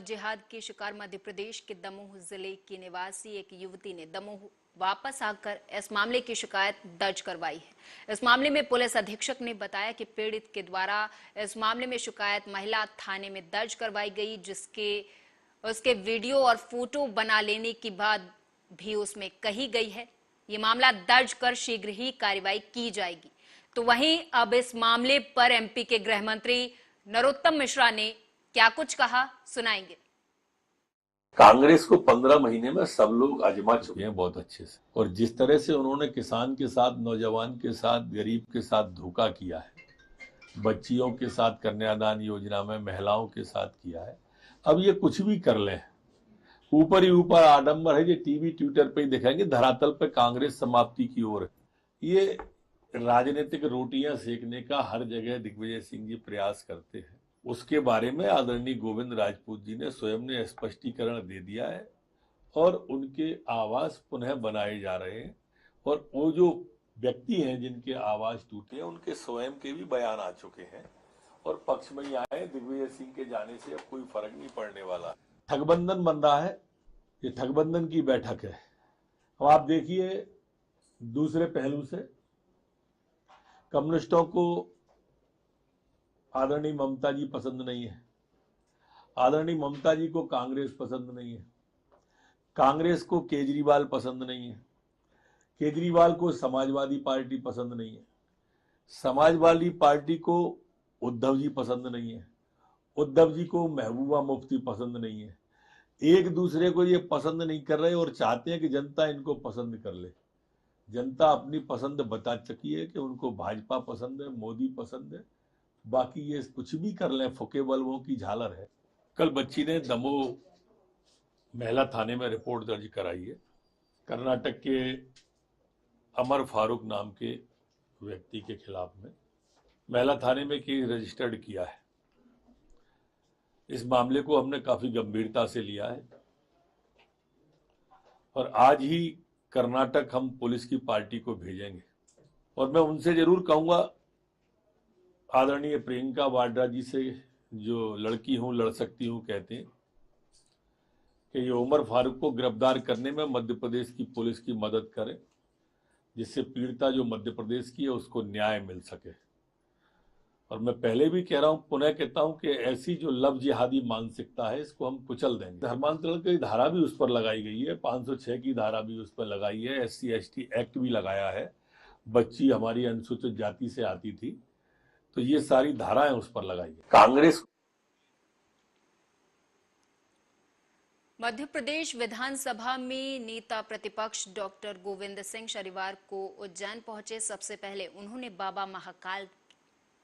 जिहाद की शिकार मध्य प्रदेश के दमोह जिले की निवासी एक युवती ने दमोह वापस आकर इस मामले की शिकायत दर्ज करवाई है। इस मामले में पुलिस अधीक्षक ने बताया कि पीड़ित के द्वारा इस मामले में शिकायत महिला थाने में दर्ज करवाई गई, जिसके उसके वीडियो और फोटो बना लेने की बात भी उसमें कही गई है। ये मामला दर्ज कर शीघ्र ही कार्रवाई की जाएगी। तो वहीं अब इस मामले पर एमपी के गृह मंत्री नरोत्तम मिश्रा ने क्या कुछ कहा, सुनाएंगे। कांग्रेस को 15 महीने में सब लोग आजमा चुके हैं बहुत अच्छे से, और जिस तरह से उन्होंने किसान के साथ, नौजवान के साथ, गरीब के साथ धोखा किया है, बच्चियों के साथ कन्यादान योजना में महिलाओं के साथ किया है, अब ये कुछ भी कर लें, ऊपर ही ऊपर आडंबर है, ये टीवी ट्विटर पे ही दिखाएंगे, धरातल पे कांग्रेस समाप्ति की ओर है। ये राजनीतिक रोटियां सेकने का हर जगह दिग्विजय सिंह जी प्रयास करते हैं। उसके बारे में आदरणीय गोविंद राजपूत जी ने स्वयं ने स्पष्टीकरण दे दिया है और उनके आवास पुनः बनाए जा रहे हैं, और वो जो व्यक्ति हैं जिनके आवास टूटे हैं उनके स्वयं के भी बयान आ चुके हैं और पक्ष में ही आए। दिग्विजय सिंह के जाने से अब कोई फर्क नहीं पड़ने वाला। ठगबंधन बन रहा है, ये ठगबंधन की बैठक है। अब आप देखिए दूसरे पहलू से, कम्युनिस्टों को आदरणीय ममता जी पसंद नहीं है, आदरणीय ममता जी को कांग्रेस पसंद नहीं है, कांग्रेस को केजरीवाल पसंद नहीं है, केजरीवाल को समाजवादी पार्टी पसंद नहीं है, समाजवादी पार्टी को उद्धव जी पसंद नहीं है, उद्धव जी को महबूबा मुफ्ती पसंद नहीं है। एक दूसरे को ये पसंद नहीं कर रहे और चाहते हैं कि जनता इनको पसंद कर ले। जनता अपनी पसंद बता चुकी है कि उनको भाजपा पसंद है, मोदी पसंद है, बाकी ये कुछ भी कर लें, फुके बल्बों की झालर है। कल बच्ची ने दमोह महिला थाने में रिपोर्ट दर्ज कराई है। कर्नाटक के अमर फारूक नाम के व्यक्ति के खिलाफ में महिला थाने में केस रजिस्टर्ड किया है। इस मामले को हमने काफी गंभीरता से लिया है और आज ही कर्नाटक हम पुलिस की पार्टी को भेजेंगे और मैं उनसे जरूर कहूंगा, आदरणीय प्रियंका वाड्रा जी से, जो लड़की हूं लड़ सकती हूं कहते हैं, कि ये उमर फारूक को गिरफ्तार करने में मध्य प्रदेश की पुलिस की मदद करें, जिससे पीड़िता जो मध्य प्रदेश की है उसको न्याय मिल सके। और मैं पहले भी कह रहा हूं, पुनः कहता हूं कि ऐसी जो लव जिहादी मानसिकता है इसको हम कुचल देंगे। धर्मांतरण की धारा भी उस पर लगाई गई है, 506 की धारा भी उस पर लगाई है, SC/ST एक्ट भी लगाया है। बच्ची हमारी अनुसूचित जाति से आती थी, तो ये सारी धाराएं उस पर लगाई है। कांग्रेस मध्य प्रदेश विधानसभा में नेता प्रतिपक्ष डॉक्टर गोविंद सिंह शनिवार को उज्जैन पहुंचे। सबसे पहले उन्होंने बाबा महाकाल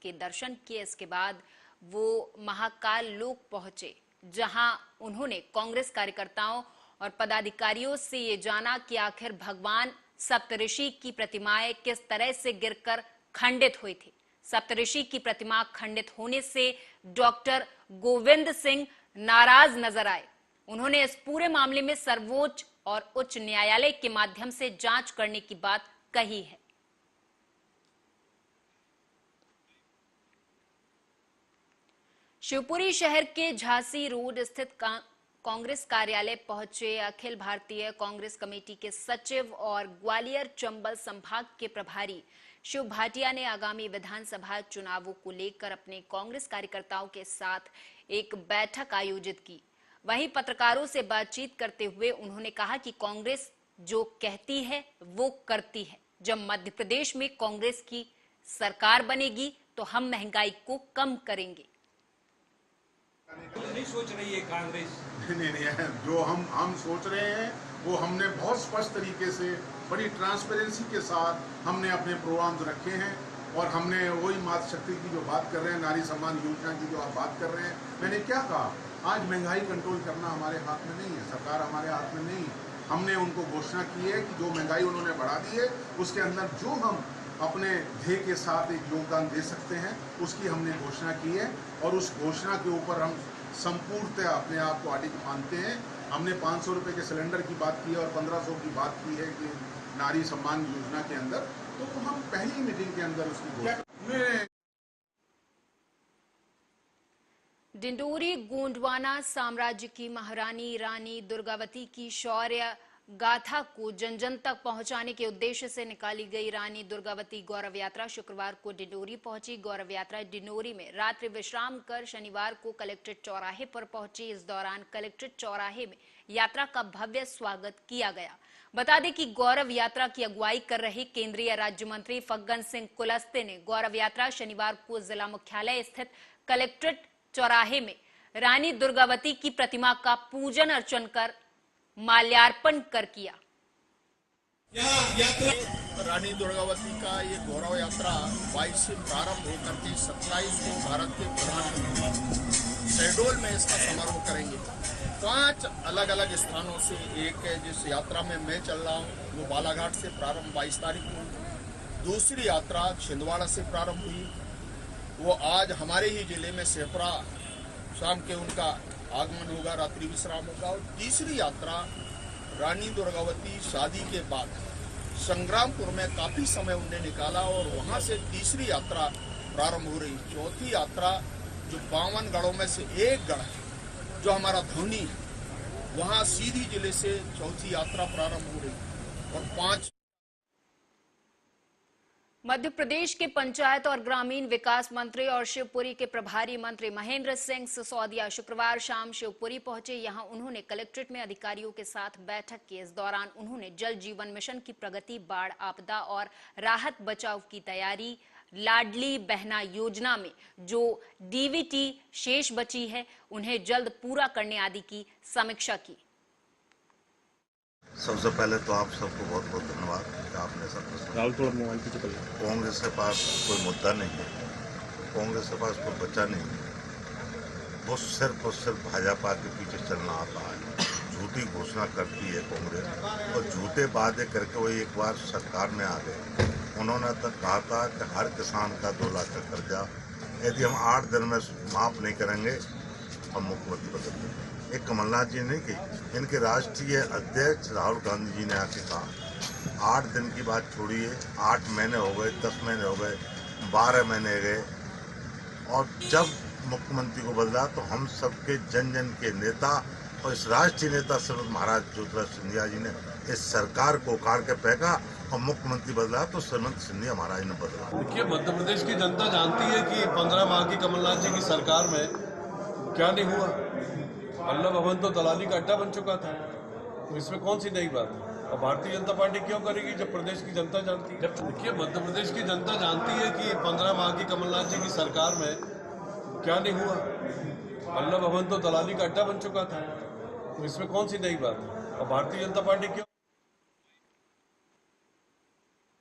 के दर्शन किए, इसके बाद वो महाकाल लोक पहुंचे, जहां उन्होंने कांग्रेस कार्यकर्ताओं और पदाधिकारियों से ये जाना कि आखिर भगवान सप्तऋषि की प्रतिमाएं किस तरह से गिरकर खंडित हुई थी। सप्तऋषि की प्रतिमा खंडित होने से डॉक्टर गोविंद सिंह नाराज नजर आए। उन्होंने इस पूरे मामले में सर्वोच्च और उच्च न्यायालय के माध्यम से जांच करने की बात कही है। शिवपुरी शहर के झांसी रोड स्थित कांग्रेस कार्यालय पहुंचे अखिल भारतीय कांग्रेस कमेटी के सचिव और ग्वालियर चंबल संभाग के प्रभारी शिव भाटिया ने आगामी विधानसभा चुनावों को लेकर अपने कांग्रेस कार्यकर्ताओं के साथ एक बैठक आयोजित की। वहीं पत्रकारों से बातचीत करते हुए उन्होंने कहा कि कांग्रेस जो कहती है वो करती है। जब मध्य प्रदेश में कांग्रेस की सरकार बनेगी तो हम महंगाई को कम करेंगे। नहीं सोच रही है कांग्रेस? नहीं, जो हम सोच रहे हैं वो हमने बहुत स्पष्ट तरीके से, बड़ी ट्रांसपेरेंसी के साथ हमने अपने प्रोग्राम्स रखे हैं और हमने वही मातृशक्ति की जो बात कर रहे हैं, नारी सम्मान योजना की जो आप बात कर रहे हैं, मैंने क्या कहा, आज महंगाई कंट्रोल करना हमारे हाथ में नहीं है, सरकार हमारे हाथ में नहीं है। हमने उनको घोषणा की है कि जो महंगाई उन्होंने बढ़ा दी है उसके अंदर जो हम अपने ध्येय के साथ एक योगदान दे सकते हैं उसकी हमने घोषणा की है और उस घोषणा के ऊपर हम संपूर्णतः अपने आप को अडिग मानते हैं। हमने 500 रुपये के सिलेंडर की बात की है और 1500 की बात की है कि नारी सम्मान योजना के अंदर, तो हम पहली मीटिंग के अंदर उसकी घोषणा। डिंडोरी गोंडवाना साम्राज्य की महारानी रानी दुर्गावती की शौर्य गाथा को जन जन तक पहुंचाने के उद्देश्य से निकाली गई रानी दुर्गावती गौरव यात्रा शुक्रवार को डिंडोरी पहुंची। गौरव यात्रा डिंडोरी में रात्रि विश्राम कर शनिवार को कलेक्ट्रेट चौराहे पर पहुंची। इस दौरान कलेक्ट्रेट चौराहे में यात्रा का भव्य स्वागत किया गया। बता दें कि गौरव यात्रा की अगुवाई कर रहे केंद्रीय राज्य मंत्री फग्गन सिंह कुलस्ते ने गौरव यात्रा शनिवार को जिला मुख्यालय स्थित कलेक्ट्रेट चौराहे में रानी दुर्गावती की प्रतिमा का पूजन अर्चन कर माल्यार्पण कर किया। रानी दुर्गावती का ये गौरव यात्रा 22 से प्रारंभ होकर के 27 को भारत के प्रधानमंत्री शहडोल में इसका समारोह करेंगे। 5 अलग अलग स्थानों से एक है जिस यात्रा में मैं चल रहा हूँ वो बालाघाट से प्रारंभ 22 तारीख को। दूसरी यात्रा छिंदवाड़ा से प्रारंभ हुई, वो आज हमारे ही जिले में सेपरा शाम के उनका आगमन होगा, रात्रि विश्राम होगा। और तीसरी यात्रा रानी दुर्गावती शादी के बाद संग्रामपुर में काफी समय उन्हें निकाला और वहां से तीसरी यात्रा प्रारंभ हो रही। चौथी यात्रा जो 52 गढ़ों में से एक गढ़ है जो हमारा धौनी है, वहां सीधी जिले से चौथी यात्रा प्रारंभ हो रही। और 5 मध्य प्रदेश के पंचायत और ग्रामीण विकास मंत्री और शिवपुरी के प्रभारी मंत्री महेंद्र सिंह सिसोदिया शुक्रवार शाम शिवपुरी पहुंचे। यहां उन्होंने कलेक्ट्रेट में अधिकारियों के साथ बैठक की। इस दौरान उन्होंने जल जीवन मिशन की प्रगति, बाढ़ आपदा और राहत बचाव की तैयारी, लाडली बहना योजना में जो डीवीटी शेष बची है उन्हें जल्द पूरा करने आदि की समीक्षा की। सबसे पहले तो आप सबको बहुत बहुत धन्यवाद कि आपने सब कांग्रेस के पास कोई मुद्दा नहीं है, कांग्रेस के पास कोई बच्चा नहीं है, वो सिर्फ और सिर्फ भाजपा के पीछे चलना आता है। झूठी घोषणा करती है कांग्रेस और झूठे वादे करके वो एक बार सरकार में आ गए। उन्होंने तक कहा था कि हर किसान का 2 लाख का कर्जा यदि हम 8 दिन में माफ नहीं करेंगे हम मुख्यमंत्री बदल देंगे। एक कमलनाथ जी ने की, इनके राष्ट्रीय अध्यक्ष राहुल गांधी जी ने आके कहा 8 दिन की बात छोड़िए, 8 महीने हो गए, 10 महीने हो गए, 12 महीने गए और जब मुख्यमंत्री को बदला तो हम सबके जन जन के नेता और इस राष्ट्रीय नेता श्रीमती महाराज ज्योतिरादित्य सिंधिया जी ने इस सरकार को उखाड़ के फेंका और मुख्यमंत्री बदला तो श्रीमती सिंधिया महाराज ने बदला। देखिए, मध्य प्रदेश की जनता जानती है कि 15 माह की कमलनाथ जी की सरकार में क्या नहीं हुआ। वल्लभ भवन तो दलाली का अड्डा बन चुका था, तो इसमें कौन सी नई बात है। और भारतीय जनता पार्टी क्यों करेगी जब प्रदेश की जनता जानती है। देखिए, मध्य प्रदेश की जनता जानती है कि 15 माह की कमलनाथ जी की सरकार में क्या नहीं हुआ। वल्लभ भवन तो दलाली का अड्डा बन चुका था, तो इसमें कौन सी नई बात है। और भारतीय जनता पार्टी क्यों।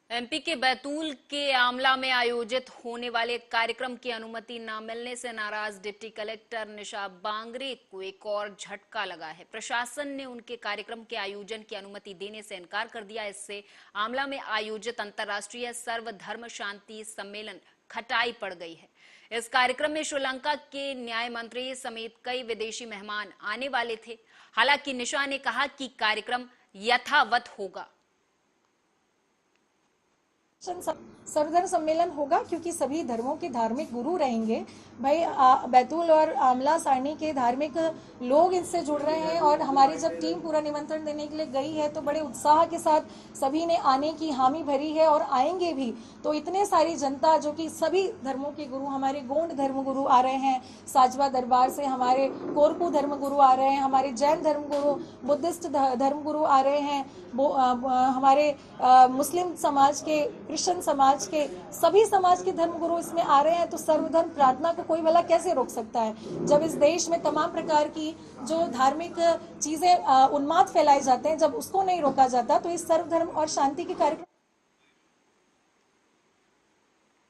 एमपी के बैतूल के आमला में आयोजित होने वाले कार्यक्रम की अनुमति न मिलने से नाराज डिप्टी कलेक्टर निशा बांगरे को एक और झटका लगा है। प्रशासन ने उनके कार्यक्रम के आयोजन की अनुमति देने से इनकार कर दिया। इससे आमला में आयोजित अंतर्राष्ट्रीय सर्वधर्म शांति सम्मेलन खटाई पड़ गई है। इस कार्यक्रम में श्रीलंका के न्याय मंत्री समेत कई विदेशी मेहमान आने वाले थे। हालांकि निशा ने कहा कि कार्यक्रम यथावत होगा। सर्वधर्म सम्मेलन होगा क्योंकि सभी धर्मों के धार्मिक गुरु रहेंगे। भाई बैतूल और आमला सारणी के धार्मिक लोग इससे जुड़ रहे हैं और हमारी जब टीम पूरा निमंत्रण देने के लिए गई है तो बड़े उत्साह के साथ सभी ने आने की हामी भरी है और आएंगे भी। तो इतने सारी जनता जो कि सभी धर्मों के गुरु, हमारे गोंड धर्म गुरु आ रहे हैं साजवा दरबार से, हमारे कोरकू धर्म गुरु आ रहे हैं, हमारे जैन धर्म गुरु, बुद्धिस्ट धर्म गुरु आ रहे हैं, हमारे मुस्लिम समाज के, क्रिश्चियन समाज के, सभी समाज के धर्म गुरु इसमें आ रहे हैं। तो सर्वधर्म प्रार्थना को कोई भला कैसे रोक सकता है। जब इस देश में तमाम प्रकार की जो धार्मिक चीजें उन्माद फैलाए जाते हैं, जब उसको नहीं रोका जाता तो इस सर्वधर्म और शांति के कार्यक्रम।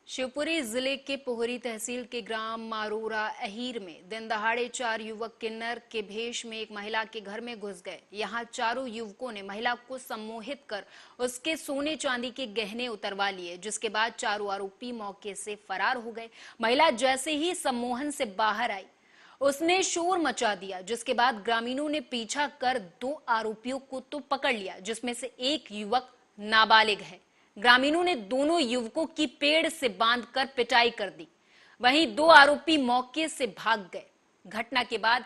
शिवपुरी जिले के पोहरी तहसील के ग्राम मारोरा अहीर में दिन दहाड़े 4 युवक किन्नर के भेष में एक महिला के घर में घुस गए। यहां चारों युवकों ने महिला को सम्मोहित कर उसके सोने चांदी के गहने उतरवा लिए, जिसके बाद चारों आरोपी मौके से फरार हो गए। महिला जैसे ही सम्मोहन से बाहर आई उसने शोर मचा दिया, जिसके बाद ग्रामीणों ने पीछा कर 2 आरोपियों को तो पकड़ लिया, जिसमें से एक युवक नाबालिग है। ग्रामीणों ने दोनों युवकों की पेड़ से बांधकर पिटाई कर दी। वहीं 2 आरोपी मौके से भाग गए। घटना के बाद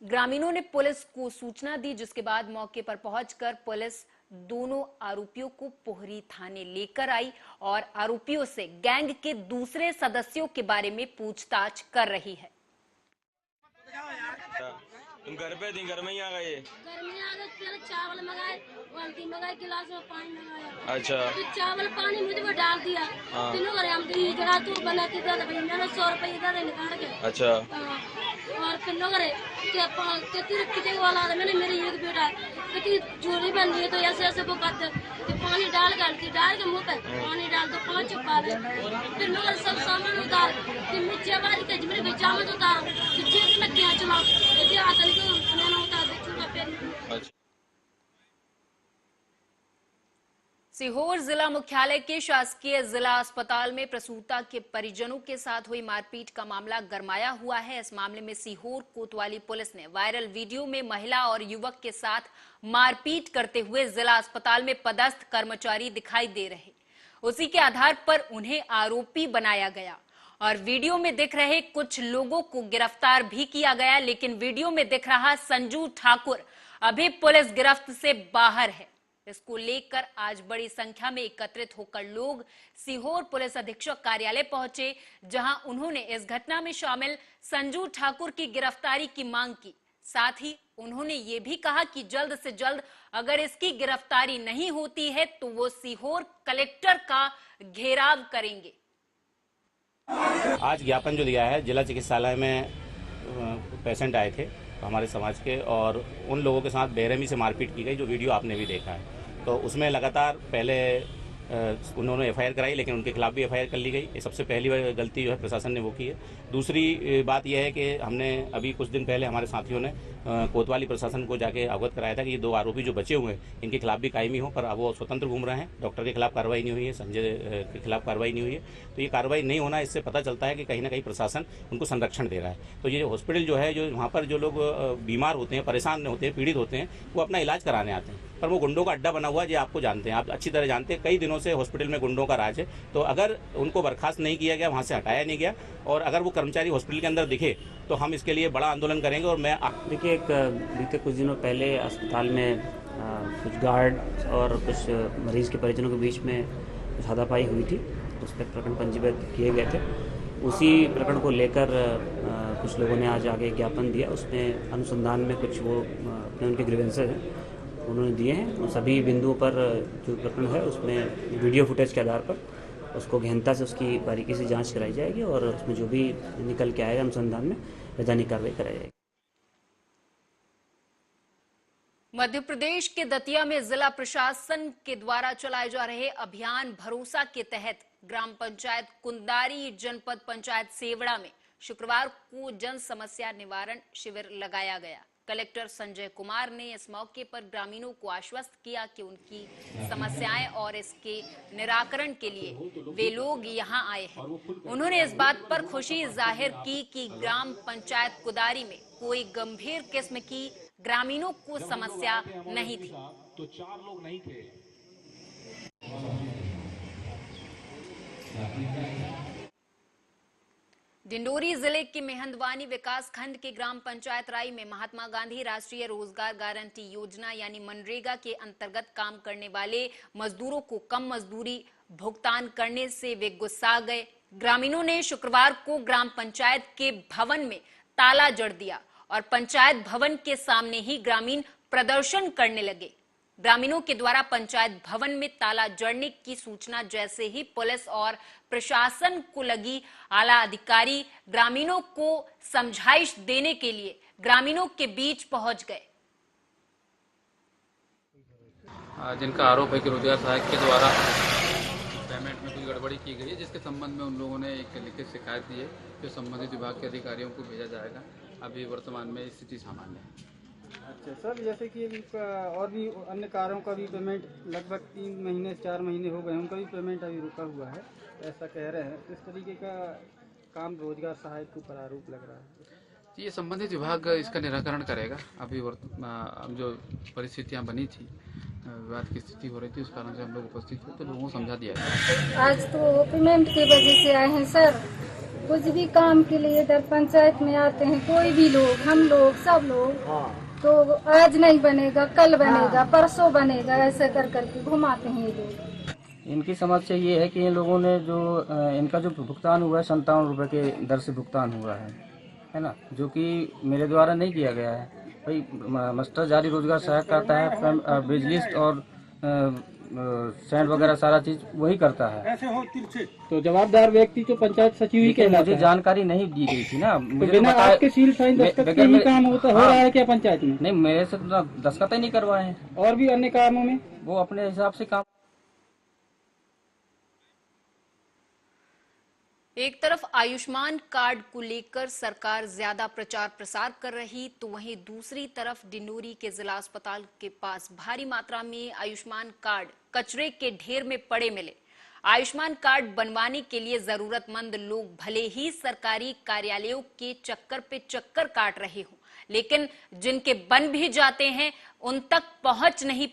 ग्रामीणों ने पुलिस को सूचना दी, जिसके बाद मौके पर पहुंचकर पुलिस दोनों आरोपियों को पोहरी थाने लेकर आई और आरोपियों से गैंग के दूसरे सदस्यों के बारे में पूछताछ कर रही है। तुम घर पे थी, घर में ही आ गए? घर में आ गए, पहले चावल मंगाए, बाल्टी मंगाई, गिलास में पानी मंगाया। अच्छा। फिर चावल पानी मुझे वो डाल दिया। तीनों घर हम गए, जरा तू बना के दे, भाई मैंने 100 रुपये इधर निकाल के। अच्छा। और फिर लोग कितने वाला मैंने मेरी एक बेटा कितनी जोड़ी बन रही है, तो ऐसे ऐसे वो करते पानी डाल के मुँह पे पानी डाल दो, 5 चुपा दे। फिर लोग सब सामान उतार, फिर मिर्चिया बारी के मेरे बेचा में उतार, फिर में क्या चला आकर उतार दे चूल्हा पे। सीहोर जिला मुख्यालय के शासकीय जिला अस्पताल में प्रसूता के परिजनों के साथ हुई मारपीट का मामला गरमाया हुआ है। इस मामले में सीहोर कोतवाली पुलिस ने वायरल वीडियो में महिला और युवक के साथ मारपीट करते हुए जिला अस्पताल में पदस्थ कर्मचारी दिखाई दे रहे, उसी के आधार पर उन्हें आरोपी बनाया गया और वीडियो में दिख रहे कुछ लोगों को गिरफ्तार भी किया गया। लेकिन वीडियो में दिख रहा संजू ठाकुर अभी पुलिस गिरफ्त से बाहर है। इसको लेकर आज बड़ी संख्या में एकत्रित होकर लोग सीहोर पुलिस अधीक्षक कार्यालय पहुंचे, जहां उन्होंने इस घटना में शामिल संजू ठाकुर की गिरफ्तारी की मांग की। साथ ही उन्होंने ये भी कहा कि जल्द से जल्द अगर इसकी गिरफ्तारी नहीं होती है तो वो सीहोर कलेक्टर का घेराव करेंगे। आज ज्ञापन जो दिया है, जिला चिकित्सालय में पेशेंट आए थे हमारे समाज के और उन लोगों के साथ बेरहमी से मारपीट की गई, जो वीडियो आपने भी देखा है। तो उसमें लगातार पहले उन्होंने एफआईआर कराई, लेकिन उनके खिलाफ भी एफआईआर कर ली गई। ये सबसे पहली गलती जो है प्रशासन ने वो की है। दूसरी बात यह है कि हमने अभी कुछ दिन पहले हमारे साथियों ने कोतवाली प्रशासन को जाके अवगत कराया था कि ये 2 आरोपी जो बचे हुए हैं इनके खिलाफ भी कायमी हो, पर अब वो स्वतंत्र घूम रहे हैं। डॉक्टर के खिलाफ कार्रवाई नहीं हुई है, संजय के खिलाफ कार्रवाई नहीं हुई है। तो ये कार्रवाई नहीं होना, इससे पता चलता है कि कहीं ना कहीं प्रशासन उनको संरक्षण दे रहा है। तो ये हॉस्पिटल जो है, जो वहाँ पर जो लोग बीमार होते हैं, परेशान होते हैं, पीड़ित होते हैं, वो अपना इलाज कराने आते हैं, पर वो गुंडों का अड्डा बना हुआ है। ये आपको जानते हैं, आप अच्छी तरह जानते हैं। कई दिनों से हॉस्पिटल में गुंडों का राज है। तो अगर उनको बर्खास्त नहीं किया गया, वहाँ से हटाया नहीं गया, और अगर वो कर्मचारी हॉस्पिटल के अंदर दिखे तो हम इसके लिए बड़ा आंदोलन करेंगे। और मैं देखिए, बीते कुछ दिनों पहले अस्पताल में कुछ गार्ड और कुछ मरीज के परिजनों के बीच में कुछ हाथापाई हुई थी, उस पर प्रकरण पंजीबद्ध किए गए थे। उसी प्रकरण को लेकर कुछ लोगों ने आज आगे ज्ञापन दिया। उसमें अनुसंधान में कुछ वो अपने उनके ग्रीवेंसेस हैं उन्होंने दिए हैं। उन सभी बिंदुओं पर जो प्रकरण है उसमें वीडियो फुटेज के आधार पर उसको गहनता से उसकी बारीकी से जांच कराई जाएगी और उसमें जो भी निकल के आएगा अनुसंधान में वैधानिक कार्रवाई कराई जाएगी। मध्य प्रदेश के दतिया में जिला प्रशासन के द्वारा चलाए जा रहे अभियान भरोसा के तहत ग्राम पंचायत कुंदारी जनपद पंचायत सेवड़ा में शुक्रवार को जन समस्या निवारण शिविर लगाया गया। कलेक्टर संजय कुमार ने इस मौके पर ग्रामीणों को आश्वस्त किया कि उनकी समस्याएं और इसके निराकरण के लिए वे लोग यहां आए हैं। उन्होंने इस बात पर खुशी जाहिर की कि ग्राम पंचायत कुदारी में कोई गंभीर किस्म की ग्रामीणों को समस्या नहीं थी। तो 4 लोग नहीं थे। डिंडोरी जिले के मेहंदवानी विकास खंड के ग्राम पंचायत राई में महात्मा गांधी राष्ट्रीय रोजगार गारंटी योजना यानी मनरेगा के अंतर्गत काम करने वाले मजदूरों को कम मजदूरी भुगतान करने से वे गुस्सा गए। ग्रामीणों ने शुक्रवार को ग्राम पंचायत के भवन में ताला जड़ दिया और पंचायत भवन के सामने ही ग्रामीण प्रदर्शन करने लगे। ग्रामीणों के द्वारा पंचायत भवन में ताला जड़ने की सूचना जैसे ही पुलिस और प्रशासन को लगी, आला अधिकारी ग्रामीणों को समझाइश देने के लिए ग्रामीणों के बीच पहुंच गए। जिनका आरोप है कि रोजगार सहायक के द्वारा पेमेंट में कुछ गड़बड़ी की गई है, जिसके संबंध में उन लोगों ने एक लिखित शिकायत दी है जो संबंधित विभाग के अधिकारियों को भेजा जाएगा। अभी वर्तमान में स्थिति सामान्य है। अच्छा सर, जैसे कि और भी अन्य कार्यों का भी पेमेंट लगभग 3 महीने 4 महीने हो गए, उनका भी पेमेंट अभी रुका हुआ है, ऐसा कह रहे हैं। इस तरीके का काम रोजगार सहायक के ऊपर आरोप लग रहा है। ये संबंधित विभाग इसका निराकरण करेगा। अभी जो परिस्थितियां बनी थी, विवाद की स्थिति हो रही थी, उस कारण से हम लोग उपस्थित थे, तो लोगों को समझा दिया गया। आज तो पेमेंट की वजह से आए हैं सर, कुछ भी काम के लिए इधर पंचायत में आते हैं, कोई भी लोग, हम लोग, सब लोग, तो आज नहीं बनेगा, कल बनेगा, परसों बनेगा, ऐसे कर करके घुमाते हैं ये लोग। इनकी समस्या ये है कि इन लोगों ने जो इनका जो भुगतान हुआ है 57 रुपये के दर से भुगतान हुआ है ना, जो कि मेरे द्वारा नहीं किया गया है। भाई मास्टर जारी रोजगार सहायक करता है, बिजलिस्ट और सैंड वगैरह सारा चीज वही करता है। तो जवाबदार व्यक्ति तो पंचायत सचिव ही कहलाता है। मुझे जानकारी नहीं दी गई थी ना, तो बिना आपके सील साइन दस्तखत के ही काम हो रहा है क्या पंचायत में? नहीं, मेरे से तो दस्तखत ही नहीं करवाए हैं। और भी अन्य कामों में वो अपने हिसाब से काम। एक तरफ आयुष्मान कार्ड को लेकर सरकार ज्यादा प्रचार प्रसार कर रही, तो वहीं दूसरी तरफ डिंडोरी के जिला अस्पताल के पास भारी मात्रा में आयुष्मान कार्ड कचरे के ढेर में पड़े मिले। आयुष्मान कार्ड बनवाने के लिए जरूरतमंद लोग भले ही सरकारी कार्यालयों के चक्कर पे चक्कर काट रहे हों, लेकिन जिनके बन भी जाते हैं उन तक पहुंच नहीं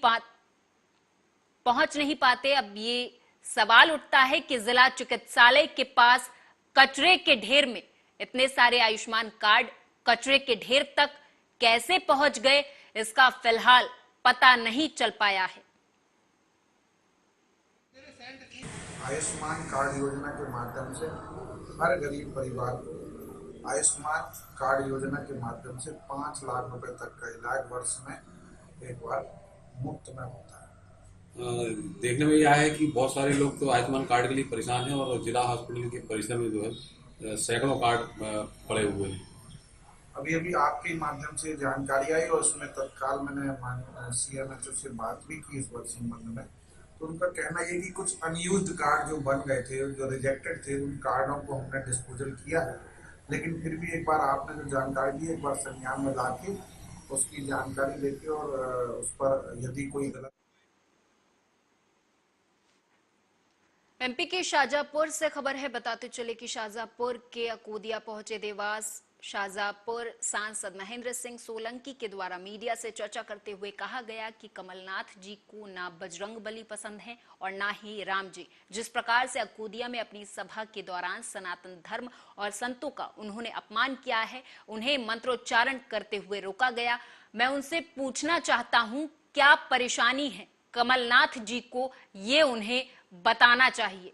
पाते। अब ये सवाल उठता है कि जिला चिकित्सालय के पास कचरे के ढेर में इतने सारे आयुष्मान कार्ड कचरे के ढेर तक कैसे पहुंच गए, इसका फिलहाल पता नहीं चल पाया है। आयुष्मान कार्ड योजना के माध्यम से हर गरीब परिवार को आयुष्मान कार्ड योजना के माध्यम से 5 लाख रुपए तक का इलाज वर्ष में एक बार मुफ्त में होता है। देखने में यह है कि बहुत सारे लोग तो आयुष्मान कार्ड के लिए परेशान हैं और जिला हॉस्पिटल के परिसर में जो है सैकड़ों कार्ड पड़े हुए हैं। अभी आपके माध्यम से जानकारी आई और उसमें तत्काल मैंने CMHO से बात भी की इस संबंध में, तो उनका कहना ये कि कुछ अनयूज्ड कार्ड जो बन गए थे, जो रिजेक्टेड थे, उन कार्डों को हमने डिस्पोजल किया है, लेकिन फिर भी एक बार आपने जो जानकारी दी एक बार संज्ञान में ला के उसकी जानकारी लेके और उस पर यदि कोई गलत। MP के शाहजहांपुर से खबर है, बताते चले कि शाहजहांपुर के अकोदिया पहुंचे देवास शाहजहांपुर सांसद महेंद्र सिंह सोलंकी के द्वारा मीडिया से चर्चा करते हुए कहा गया कि कमलनाथ जी को ना बजरंगबली पसंद है और ना ही राम जी। जिस प्रकार से अकोदिया में अपनी सभा के दौरान सनातन धर्म और संतों का उन्होंने अपमान किया है, उन्हें मंत्रोच्चारण करते हुए रोका गया। मैं उनसे पूछना चाहता हूं क्या परेशानी है कमलनाथ जी को, ये उन्हें बताना चाहिए।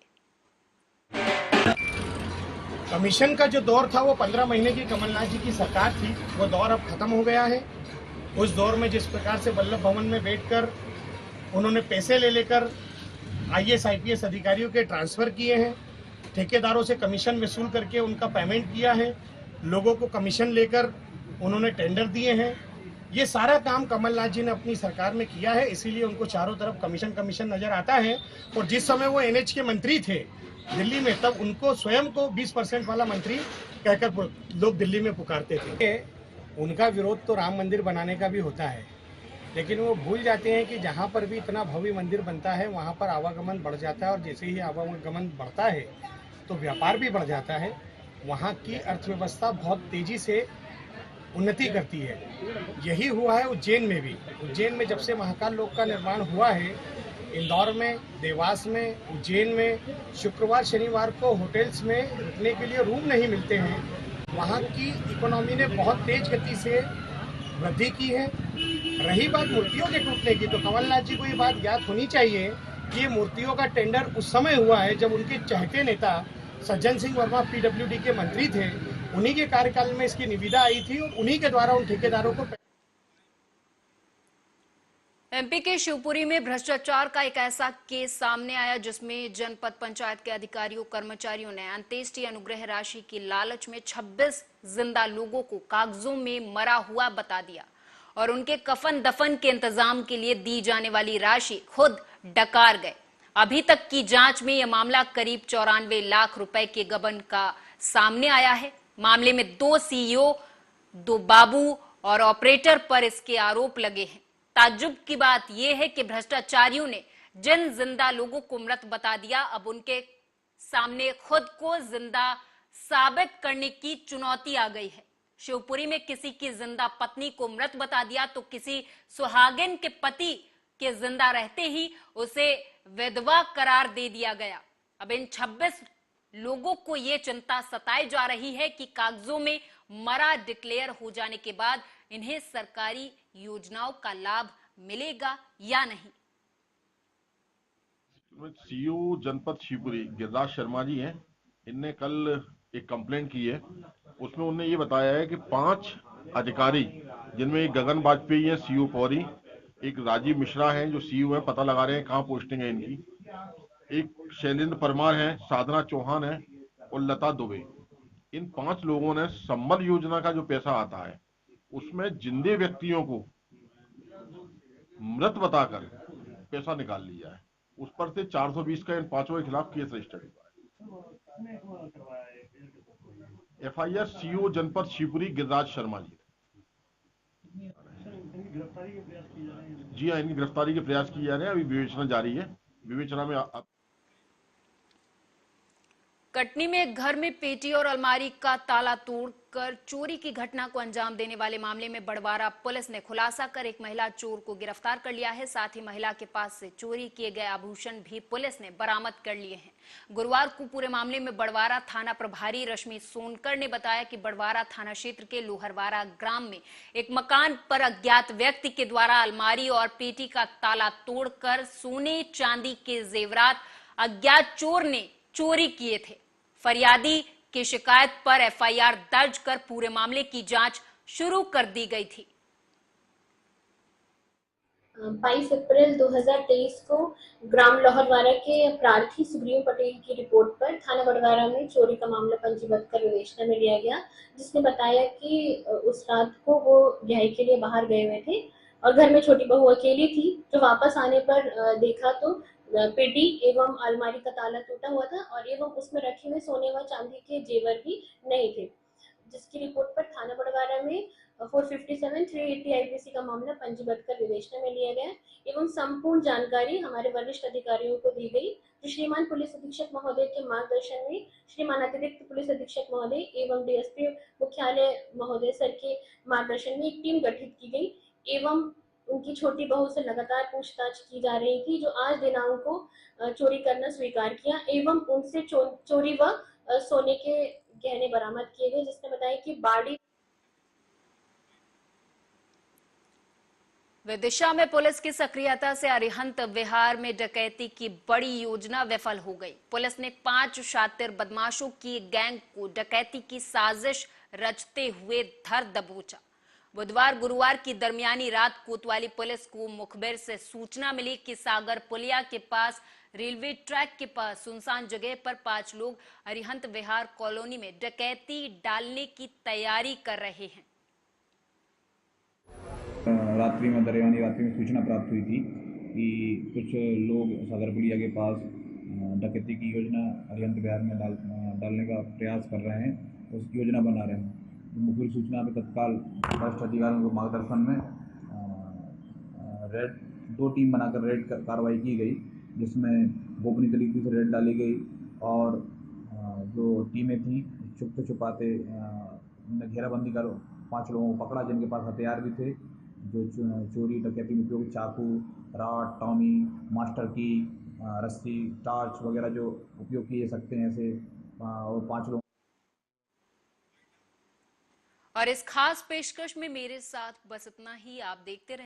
कमीशन का जो दौर था वो 15 महीने की कमलनाथ जी की सरकार थी, वो दौर अब खत्म हो गया है। उस दौर में जिस प्रकार से वल्लभ भवन में बैठकर उन्होंने पैसे ले लेकर IAS IPS अधिकारियों के ट्रांसफर किए हैं, ठेकेदारों से कमीशन वसूल करके उनका पेमेंट किया है, लोगों को कमीशन लेकर उन्होंने टेंडर दिए हैं, ये सारा काम कमलनाथ जी ने अपनी सरकार में किया है। इसीलिए उनको चारों तरफ कमीशन नजर आता है। और जिस समय वो NH के मंत्री थे दिल्ली में, तब उनको स्वयं को 20% वाला मंत्री कहकर लोग दिल्ली में पुकारते थे। उनका विरोध तो राम मंदिर बनाने का भी होता है, लेकिन वो भूल जाते हैं कि जहाँ पर भी इतना भव्य मंदिर बनता है वहाँ पर आवागमन बढ़ जाता है, और जैसे ही आवागमन बढ़ता है तो व्यापार भी बढ़ जाता है। वहाँ की अर्थव्यवस्था बहुत तेजी से उन्नति करती है। यही हुआ है उज्जैन में भी। उज्जैन में जब से महाकाल लोक का निर्माण हुआ है, इंदौर में, देवास में, उज्जैन में शुक्रवार शनिवार को होटल्स में रुकने के लिए रूम नहीं मिलते हैं। वहाँ की इकोनॉमी ने बहुत तेज गति से वृद्धि की है। रही बात मूर्तियों के टूटने की, तो कमलनाथ जी को ये बात ज्ञात होनी चाहिए कि ये मूर्तियों का टेंडर उस समय हुआ है जब उनके चहेते नेता सज्जन सिंह वर्मा PWD के मंत्री थे। उन्हीं के कार्यकाल में इसकी निविदा आई थी और उन्हीं के द्वारा उन ठेकेदारों को। MP के शिवपुरी में भ्रष्टाचार का एक ऐसा केस सामने आया जिसमें जनपद पंचायत के अधिकारियों कर्मचारियों ने अंत्येष्टि अनुग्रह राशि की लालच में 26 जिंदा लोगों को कागजों में मरा हुआ बता दिया और उनके कफन दफन के इंतजाम के लिए दी जाने वाली राशि खुद डकार गए। अभी तक की जांच में यह मामला करीब 94 लाख रुपए के गबन का सामने आया है। मामले में 2 CEO, 2 बाबू और ऑपरेटर पर इसके आरोप लगे हैं। ताज्जुब की बात यह है कि भ्रष्टाचारियों ने जिन जिंदा लोगों को मृत बता दिया, अब उनके सामने खुद को जिंदा साबित करने की चुनौती आ गई है। शिवपुरी में किसी की जिंदा पत्नी को मृत बता दिया तो किसी सुहागिन के पति के जिंदा रहते ही उसे विधवा करार दे दिया गया। अब इन 26 लोगों को ये चिंता सताई जा रही है कि कागजों में मरा डिक्लेयर हो जाने के बाद इन्हें सरकारी योजनाओं का लाभ मिलेगा या नहीं। सीईओ जनपद शिवपुरी गिरिराज शर्मा जी हैं। इनने कल एक कंप्लेंट की है, उसमें उन्होंने ये बताया है कि 5 अधिकारी, जिनमें एक गगन वाजपेयी है सीईओ पौरी, एक राजीव मिश्रा है जो सीईओ है, पता लगा रहे हैं कहाँ पोस्टिंग है इनकी, एक शैलेंद्र परमार है, साधना चौहान है और लता दुबे। इन 5 लोगों ने संबल योजना का जो पैसा आता है उसमें जिंदे व्यक्तियों को मृत बताकर पैसा निकाल लिया है। उस पर से 420 का इन 5 के खिलाफ केस रजिस्टर्ड हुआ है। एफआईआर सीईओ जनपद शिवपुरी गिरिराज शर्मा जी। जी हाँ, इनकी गिरफ्तारी के प्रयास किए जा रहे हैं। अभी विवेचना जारी है। विवेचना में कटनी में एक घर में पेटी और अलमारी का ताला तोड़कर चोरी की घटना को अंजाम देने वाले मामले में बड़वारा पुलिस ने खुलासा कर एक महिला चोर को गिरफ्तार कर लिया है। साथ ही महिला के पास से चोरी किए गए आभूषण भी पुलिस ने बरामद कर लिए हैं। गुरुवार को पूरे मामले में बड़वारा थाना प्रभारी रश्मि सोनकर ने बताया कि बड़वारा थाना क्षेत्र के लोहरवारा ग्राम में एक मकान पर अज्ञात व्यक्ति के द्वारा अलमारी और पेटी का ताला तोड़कर सोने चांदी के जेवरात अज्ञात चोर ने चोरी किए थे। फरियादी की शिकायत पर एफआईआर दर्ज कर पूरे मामले की जांच शुरू कर दी गई थी। 22 अप्रैल 2023 को ग्राम लोहरवारा के प्रार्थी सुग्रीव पटेल की रिपोर्ट पर थाना बड़वारा में चोरी का मामला पंजीबद्ध कर विवेचना में लिया गया, जिसने बताया कि उस रात को वो रिहाई के लिए बाहर गए हुए थे और घर में छोटी बहू अकेली थी। जो वापस आने पर देखा तो पेटी एवं अलमारी का ताला टूटा हुआ था और एवं उसमें रखे हुए सोने व चांदी के जेवर भी नहीं थे, जिसकी रिपोर्ट पर थाना बड़वारा में 457 380 आईपीसी का मामला पंजीबद्ध कर विवेचना में लिया गया एवं संपूर्ण जानकारी हमारे वरिष्ठ अधिकारियों को दी गई। तो श्रीमान पुलिस अधीक्षक महोदय के मार्गदर्शन में श्रीमान अतिरिक्त पुलिस अधीक्षक महोदय एवं डीएसपी मुख्यालय महोदय सर के मार्गदर्शन में एक टीम गठित की गई एवं उनकी छोटी बहू से लगातार पूछताछ की जा रही थी, जो आज दिनांक को चोरी करना स्वीकार किया एवं उनसे चोरी व सोने के गहने बरामद किए गए, जिसने बताया कि बाड़ी विदिशा में पुलिस की सक्रियता से अरिहंत विहार में डकैती की बड़ी योजना विफल हो गई। पुलिस ने 5 शातिर बदमाशों की गैंग को डकैती की साजिश रचते हुए धर दबोचा। बुधवार गुरुवार की दरमियानी रात कोतवाली पुलिस को मुखबिर से सूचना मिली कि सागर पुलिया के पास रेलवे ट्रैक के पास सुनसान जगह पर 5 लोग अरिहंत विहार कॉलोनी में डकैती डालने की तैयारी कर रहे हैं। रात्रि में दरमियानी रात्रि में सूचना प्राप्त हुई थी कि कुछ लोग सागर पुलिया के पास डकैती की योजना अरिहंत विहार में डालने का प्रयास कर रहे हैं, उसकी योजना बना रहे हैं। मुखबिर सूचना में तत्काल वरिष्ठ अधिकारियों के मार्गदर्शन में 2 टीम बनाकर रेड कार्रवाई की गई, जिसमें गोपनीय तरीके से रेड डाली गई और जो टीमें थीं छुपते छुपाते घेराबंदी कर 5 लोगों को पकड़ा, जिनके पास हथियार भी थे, जो चोरी डकैती में उपयोग चाकू, राड, टॉमी, मास्टर की, रस्सी, टार्च वगैरह जो उपयोग किए सकते हैं ऐसे, और 5 लोग। और इस खास पेशकश में मेरे साथ बस इतना ही। आप देखते रहे।